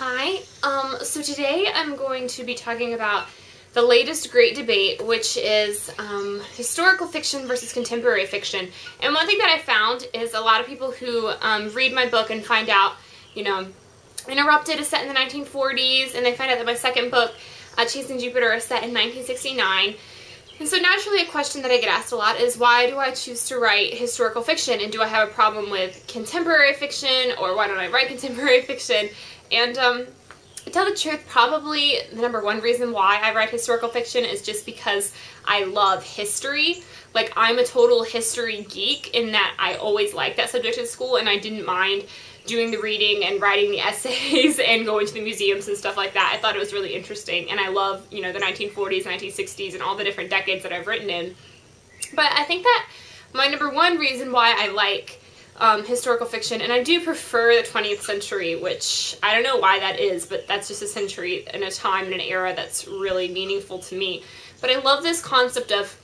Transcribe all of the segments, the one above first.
Hi, so today I'm going to be talking about the latest great debate, which is historical fiction versus contemporary fiction. And one thing that I found is a lot of people who read my book and find out, you know, Interrupted is set in the 1940s, and they find out that my second book, Chasing Jupiter, is set in 1969. And so naturally a question that I get asked a lot is, why do I choose to write historical fiction, and do I have a problem with contemporary fiction, or why don't I write contemporary fiction? And to tell the truth, probably the number one reason why I write historical fiction is just because I love history. Like, I'm a total history geek in that I always liked that subject in school, and I didn't mind doing the reading and writing the essays and going to the museums and stuff like that. I thought it was really interesting, and I love, you know, the 1940s, 1960s, and all the different decades that I've written in. But I think that my number one reason why I like historical fiction, and I do prefer the 20th century, which I don't know why that is, but that's just a century and a time and an era that's really meaningful to me. But I love this concept of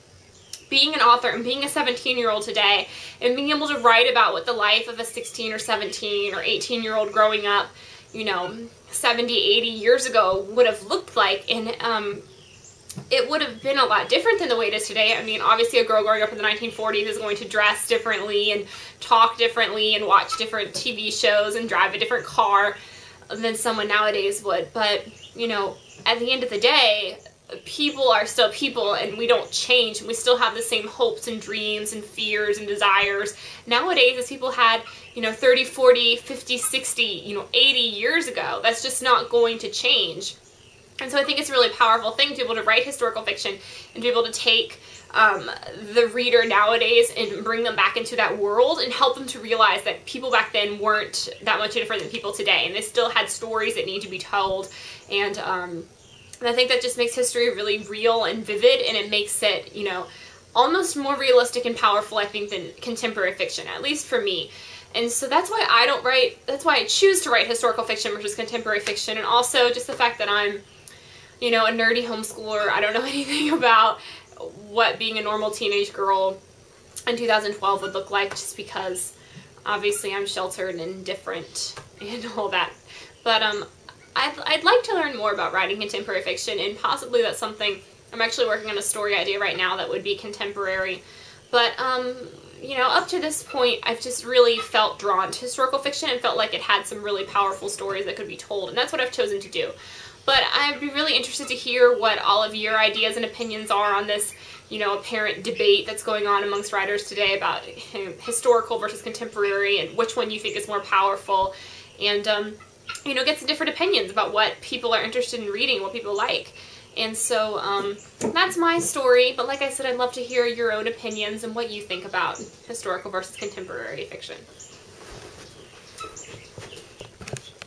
being an author and being a 17-year-old today and being able to write about what the life of a 16 or 17 or 18-year-old growing up, you know, 70, 80 years ago would have looked like. And it would have been a lot different than the way it is today. I mean, obviously a girl growing up in the 1940s is going to dress differently and talk differently and watch different TV shows and drive a different car than someone nowadays would. But, you know, at the end of the day, people are still people, and we don't change. We still have the same hopes and dreams and fears and desires nowadays as people had, you know, 30, 40, 50, 60, you know, 80 years ago. That's just not going to change. And so I think it's a really powerful thing to be able to write historical fiction and to be able to take the reader nowadays and bring them back into that world and help them to realize that people back then weren't that much different than people today, and they still had stories that need to be told. And I think that just makes history really real and vivid, and it makes it, you know, almost more realistic and powerful, I think, than contemporary fiction, at least for me. And so that's why that's why I choose to write historical fiction versus contemporary fiction. And also just the fact that I'm, you know, a nerdy homeschooler. I don't know anything about what being a normal teenage girl in 2012 would look like, just because obviously I'm sheltered and different and all that. But I'd like to learn more about writing contemporary fiction, and possibly that's something. I'm actually working on a story idea right now that would be contemporary. But you know, up to this point, I've just really felt drawn to historical fiction and felt like it had some really powerful stories that could be told, and that's what I've chosen to do. But I'd be really interested to hear what all of your ideas and opinions are on this, you know, apparent debate that's going on amongst writers today about historical versus contemporary, and which one you think is more powerful, and you know, get some different opinions about what people are interested in reading, what people like. And so that's my story, but like I said, I'd love to hear your own opinions and what you think about historical versus contemporary fiction.